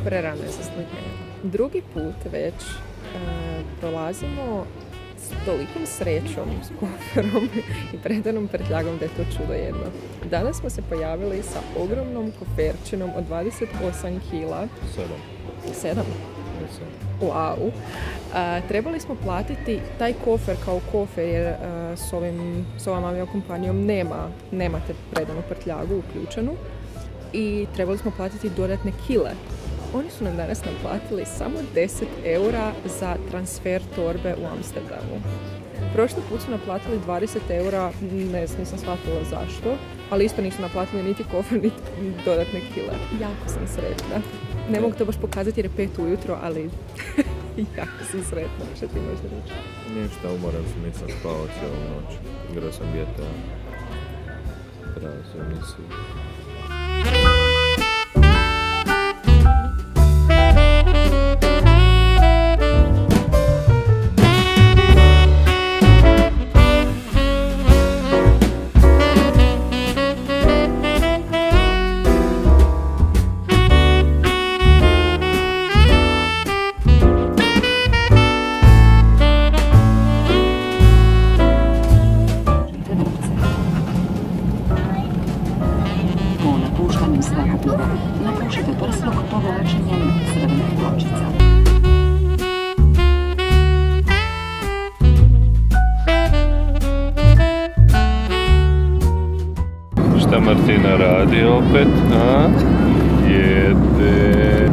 prerano je za slikanje. Drugi put već prolazimo s tolikom srećom, s koferom i predanom prtljagom da je to čudo jedno. Danas smo se pojavili sa ogromnom koferčinom od 28 kila. 7? Wow. Trebali smo platiti taj kofer kao kofer jer s ovom aviokompanijom nemate predanu prtljagu uključenu i trebali smo platiti dodatne kile. Oni su nam danas naplatili samo 10 eura za transfer torbe u Amsterdamu. Prošli put su naplatili 20 eura, nisam shvatila zašto, ali isto nisu naplatili niti kofer, niti dodatne kile. Jako sam sretna. Ne mogu to baš pokazati jer je 5 ujutro, ali jako sam sretna, što ti možda reći. Ništa, umoran sam, nisam spao cijelu noć. Igrao sam GTA. Trebao sam emisiju. Napušite prsluk povlačenjem crvenih pločica. Šta Martina radi opet? A? Jede.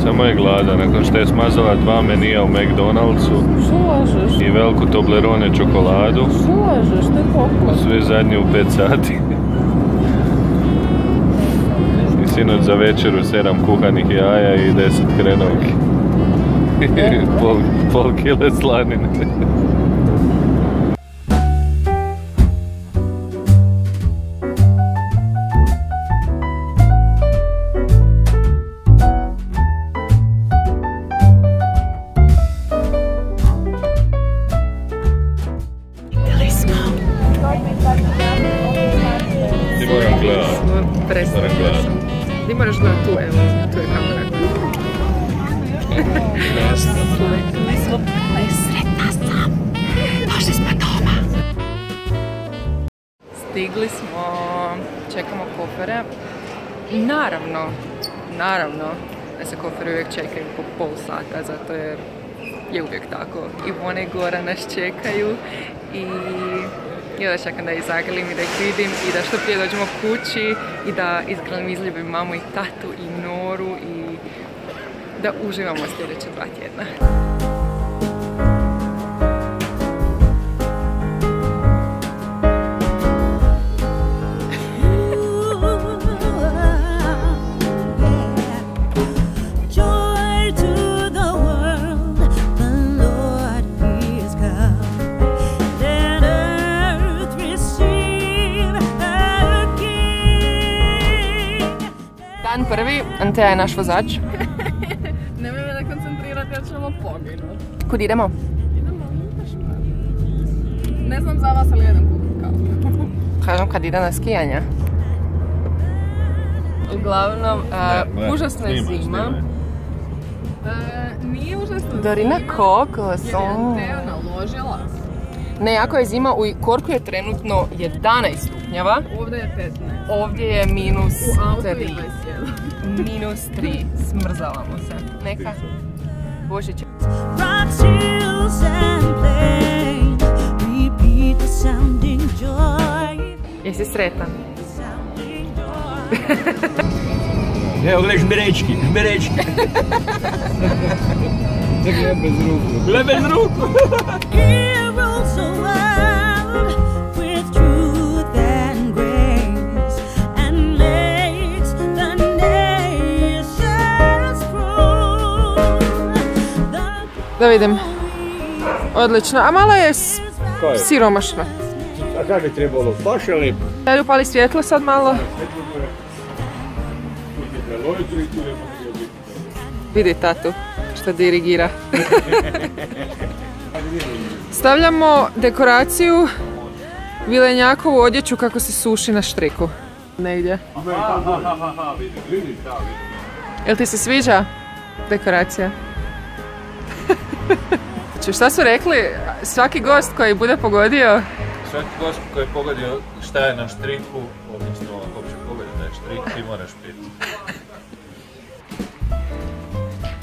Samo je glada, nakon što je smazala 2 menija u McDonald'su. I veliku Toblerone čokoladu. Što je koliko? Sve zadnje u 5 sati. I sinoć za večeru 7 kuhanih jaja i 10 hrenovki. pol kile slanine. Ti moram gledat. Ti moraš gledat tu, evo, tu je kamera. Sretna sam. Došli smo doma. Stigli smo, čekamo kofere. Naravno da se koferi uvijek čekaju po pol sata, zato jer je uvijek tako. Ivona i Gora nas čekaju i da čekam da ih zagrlim i da ih vidim i da što prije dođemo kući i da izgrlim, izljubim mamu i tatu i Noru i da uživamo sljedeće 2 tjedna. Dan prvi, Antea je naš vozač. Nemoj me da koncentrirati jer ćemo poginuti. Kud idemo? Idemo, ne znam za vas, ali jedan kup kao. Kažem kad ide na skijanje. Uglavnom, užasna je zima. Nije užasna zima. Dorina kokos. Jer je Antea naložila. Ne, jako je zima, u Korku je trenutno 11 stupnjeva. Ovdje je 15. Ovdje je minus 3. Minus 3. Smrzavamo se. Neka. Božić. Jesi sretan? Evo, gledaj žmerečki. Gle bez ruku. Gle bez ruku. Da vidim. Odlično. A malo je siromašno. A kako je trebalo? Baš je lijepo. Da li upali svjetlo sad malo? Vidi tatu što dirigira. Stavljamo dekoraciju Vilenjakovu odjeću kako se suši na štriku. negdje. Jel ti se sviđa dekoracija? Šta su rekli? Svaki gost koji bude pogodio? Svaki gost koji je pogodio šta je na štriku, odnosno ako će pogoditi da je štrik, ti moraš piti.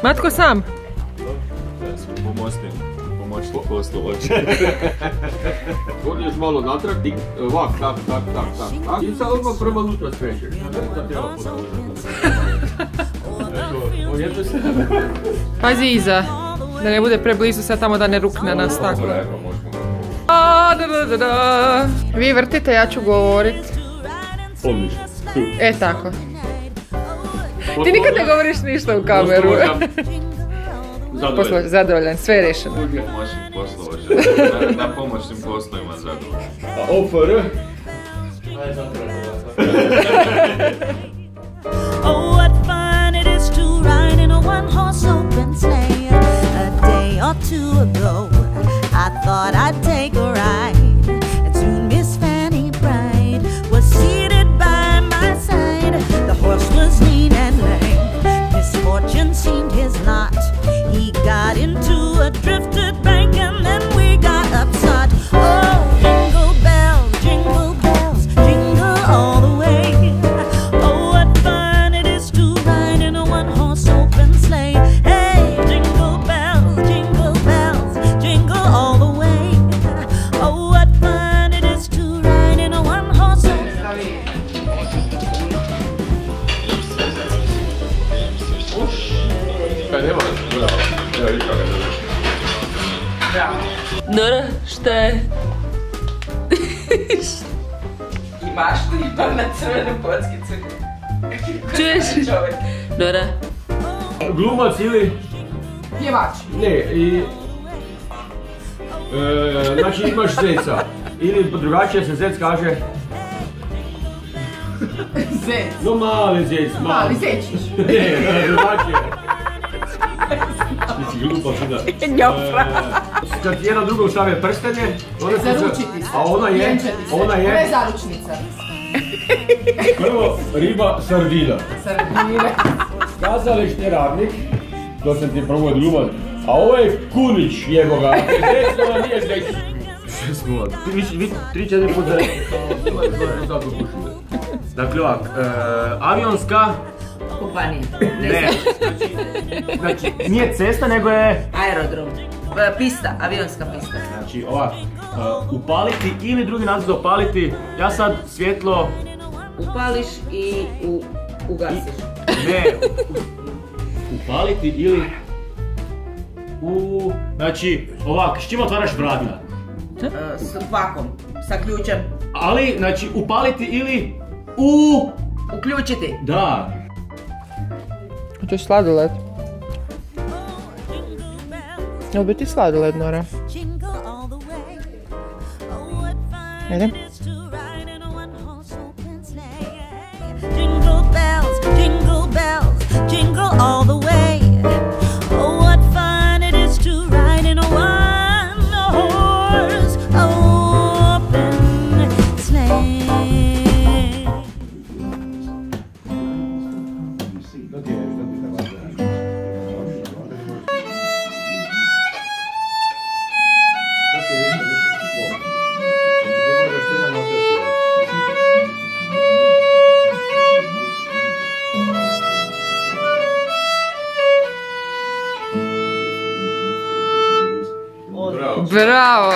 Matko sam? Ja sam pomoćnik poslovođa. Odiješ malo natrag, ovak, tak. I sad odmah prema unutra skrećeš. Pazi iza, da ne bude preblizu sad tamo da ne rukne na staklo. Vi vrtite, ja ću govorit. Odlično. Tako. Ti nikad ne govoriš ništa u kameru. Zadovoljan, sve je rešeno. Pomoćnik poslovođa, na pomoćnim poslovima zadovoljan. A OFR? Oh, what fun it is to ride in a one-horse open sleigh. A day or two ago, I thought I'd take a ride, and soon Miss Fanny Bright was seated by my side. The horse was lean and lame, misfortune seemed his lot. He got into a drifted bank and then we got upset. Oh, jingle bells, jingle all the way. Oh, what fun it is to ride in a one-horse open sleigh. Hey, jingle bells, jingle all the way. Oh, what fun it is to ride in a one-horse open sleigh. Nora, šta je? Imaš li imam na crvenu kockicu? Čuješ? Nora? Glumac ili? Pjevač. Ne, i... znači imaš zeca. Ili drugačije se zec kaže... Zec. No mali zec, Mali zečić. Ne, drugačije. Znači glupa sada. Kad jedna druga stave prstenje, Zaručiti se. a ona je... Ona je zaručnica. Prvo riba sardina. Sardine. Kazališni radnik, to sam ti prvo glumac, a ovo je Kunić jeboga. Zec, ona nije zec. Što smo ovak? Vi 3-4 puta rekli. Dakle ovak, avionska... Kompanija. Ne, znači nije cesta nego je... Aerodrom. Pista, avionska pista. Znači ovak, upaliti ili drugi naziv za upaliti, ja sad svjetlo... Upališ i ugasiš. Ne, upaliti ili... Znači ovak, s čim otvaraš vrata? S vakom, sa ključem. Ali, znači upaliti ili... Uključiti. Da. Hoćeš sladoled? Jel bi ti sladoled, Nora? Ajde. Jingle all the way. Oh, what fun it is to ride in a one-horse open sleigh. Bravo!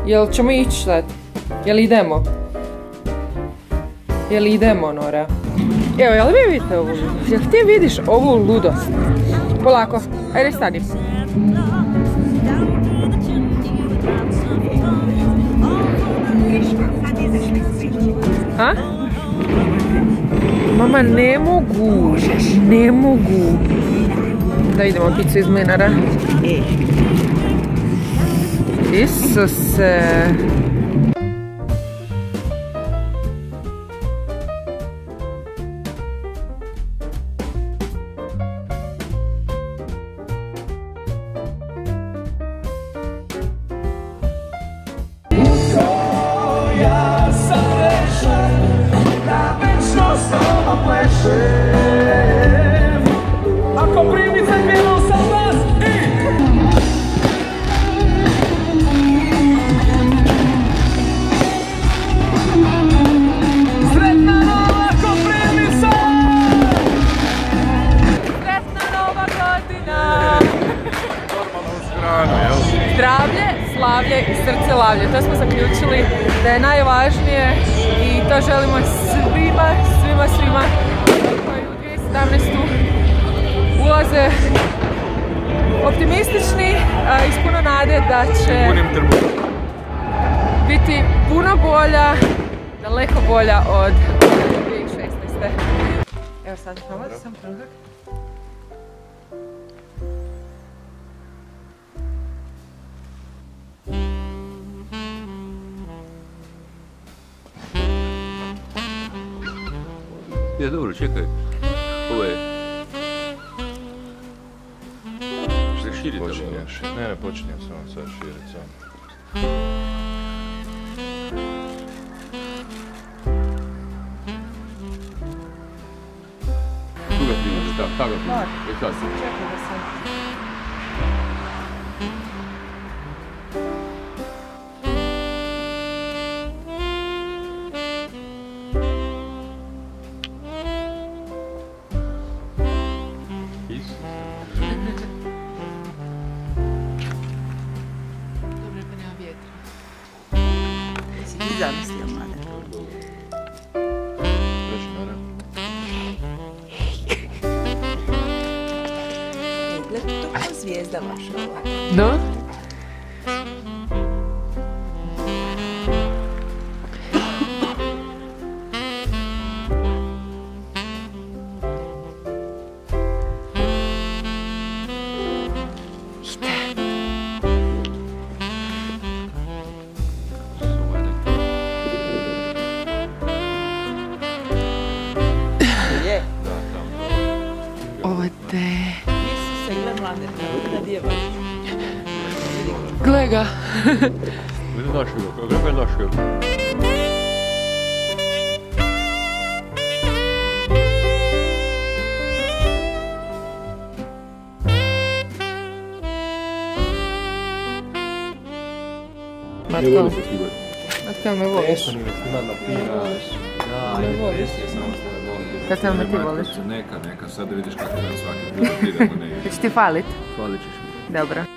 Jel ćemo ići sad? Jel idemo? Jel idemo, Nora? Evo, jel vi vidite ovu ludost? Jel ti vidiš ovu ludost? Polako, ajde stani. A? Mama, ne mogu, ne mogu. Da idemo picu iz mlinara. Isuse. Ja zdravlje. To smo zaključili da je najvažnije i to želimo svima koji u 2017. ulaze optimistični i s puno nade da će biti puno bolja, daleko bolja od 2016. Evo sad pomati sam trenutak. Je, dobro, čekaj. Ovo je... Se širi to? Ne, počinjem samo sad širiti samo. Tu ga ti imaš, tako ga ti imaš. Čekaj da sam... Zamislio, mlade. Gleda, to kao zvijezda vaša. No? Gle ga. Vidi našega, kako je našega? Matko, me voliš? Me voliš? Kako me ti voliš? Neka, sad da vidiš kako da svaki put ti da to ne ide. Će ti falit? Falit ćeš mi. Dobro.